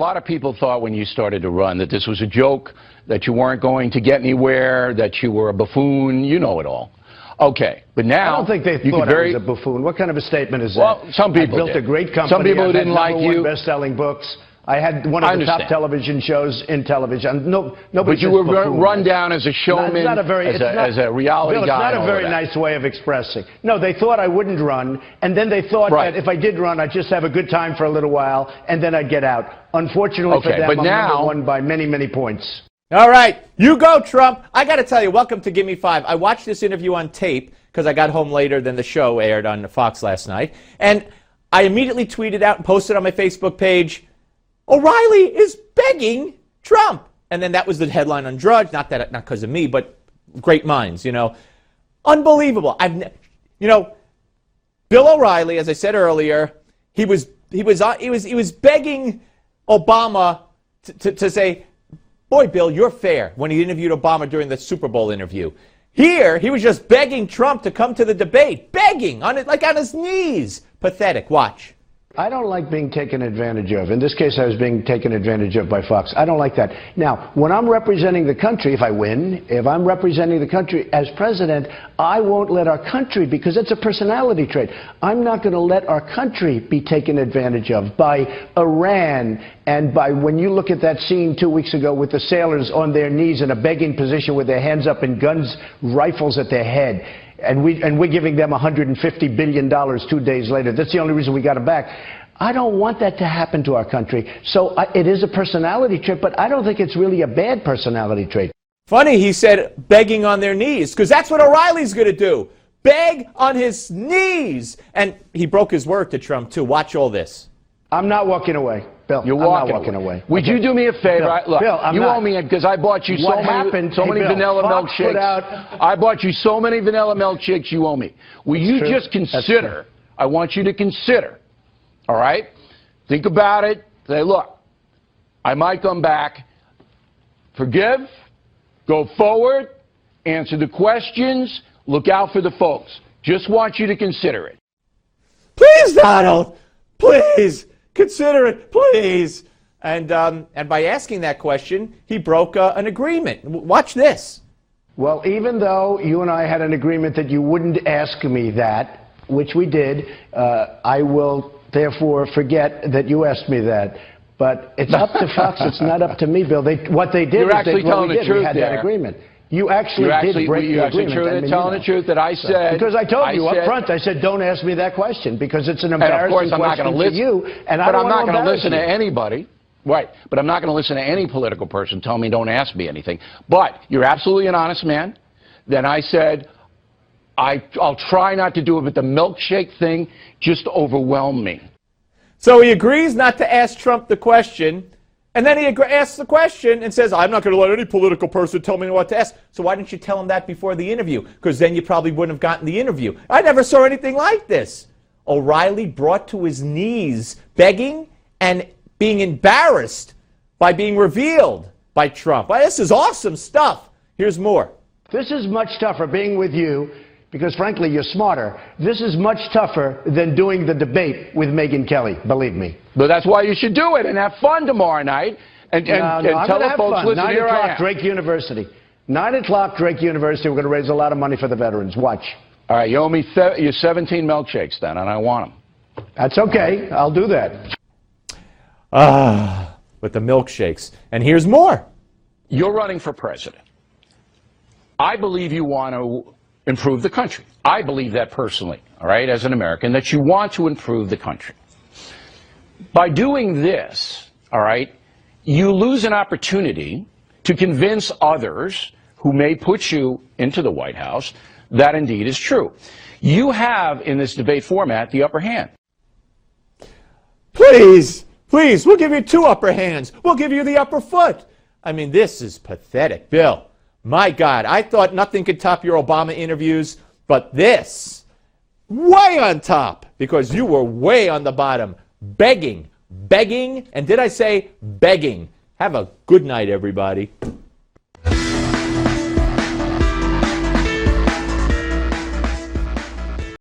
lot of people thought when you started to run that this was a joke, that you weren't going to get anywhere, that you were a buffoon. You know it all. Okay, but now I don't think they thought I was a buffoon. What kind of a statement is that? Well, some people I built a great company. Some people didn't like you. Best-selling books. I had one of the top television shows in television. But you were run down as a showman, as a reality guy. It's not a very nice way of expressing. No, they thought I wouldn't run, and then they thought that if I did run, I'd just have a good time for a little while, and then I'd get out. Unfortunately for them, I'm number one by many, many points. All right, you go, Trump. I got to tell you, welcome to Give Me Five. I watched this interview on tape because I got home later than the show aired on Fox last night, and I immediately tweeted out and posted on my Facebook page, O'Reilly is begging Trump. And then that was the headline on Drudge, not because of me, but great minds, you know. Unbelievable. Bill O'Reilly, as I said earlier, he was begging Obama to say, boy, Bill, you're fair, when he interviewed Obama during the Super Bowl interview. Here, he was just begging Trump to come to the debate, begging, on his knees. Pathetic. Watch. I don't like being taken advantage of. In this case, I was being taken advantage of by Fox. I don't like that. Now, when I'm representing the country, if I win, if I'm representing the country as president, I won't let our country, because it's a personality trait, I'm not going to let our country be taken advantage of by Iran and by, when you look at that scene 2 weeks ago with the sailors on their knees in a begging position with their hands up and guns, rifles at their head. And we're giving them $150 billion 2 days later. That's the only reason we got it back. I don't want that to happen to our country. So it is a personality trait, but I don't think it's really a bad personality trait. Funny, he said begging on their knees, because that's what O'Reilly's going to do. Beg on his knees. And he broke his word to Trump, too. Watch all this. I'm not walking away. Bill, I'm not walking away. Would you do me a favor? Look, you owe me, because I bought you so many vanilla milkshakes. I bought you so many vanilla milkshakes, you owe me. Will you just consider, I want you to consider, all right? Think about it. Say, look, I might come back. Forgive, go forward, answer the questions, look out for the folks. Just want you to consider it. Please, Donald, please. Consider it, please. And by asking that question, he broke an agreement. Watch this. Well, even though you and I had an agreement that you wouldn't ask me that, which we did, I will therefore forget that you asked me that. But it's up to Fox. It's not up to me, Bill. What they did You're actually telling the truth we had there. that agreement. You actually did break the agreement. You're telling the truth that I said. Because I told you up front, I said, don't ask me that question, because it's an embarrassing question for you, and I don't want to embarrass you. But I'm not going to listen to anybody. Right. But I'm not going to listen to any political person tell me don't ask me anything. But you're absolutely an honest man. Then I said, I'll try not to do it, but the milkshake thing just overwhelmed me. So he agrees not to ask Trump the question. And then he asks the question and says, I'm not going to let any political person tell me what to ask. So why didn't you tell him that before the interview? Because then you probably wouldn't have gotten the interview. I never saw anything like this. O'Reilly brought to his knees, begging and being embarrassed by being revealed by Trump. Well, this is awesome stuff. Here's more. This is much tougher being with you, because frankly, you're smarter. This is much tougher than doing the debate with Megyn Kelly, believe me. But that's why you should do it and have fun tomorrow night. And tell the folks, listen, 9 o'clock, Drake University. 9 o'clock, Drake University. We're going to raise a lot of money for the veterans. Watch. All right, you owe me your 17 milkshakes then, and I want them. That's okay. I'll do that. With the milkshakes. And here's more. You're running for president. I believe you want to improve the country. I believe that personally, all right, as an American, that you want to improve the country. By doing this, all right, you lose an opportunity to convince others who may put you into the White House that indeed is true. You have, in this debate format, the upper hand. Please, please, we'll give you 2 upper hands. We'll give you the upper foot. I mean, this is pathetic. Bill, my God, I thought nothing could top your Obama interviews, but this, way on top, because you were way on the bottom, begging, and did I say begging? Have a good night, everybody.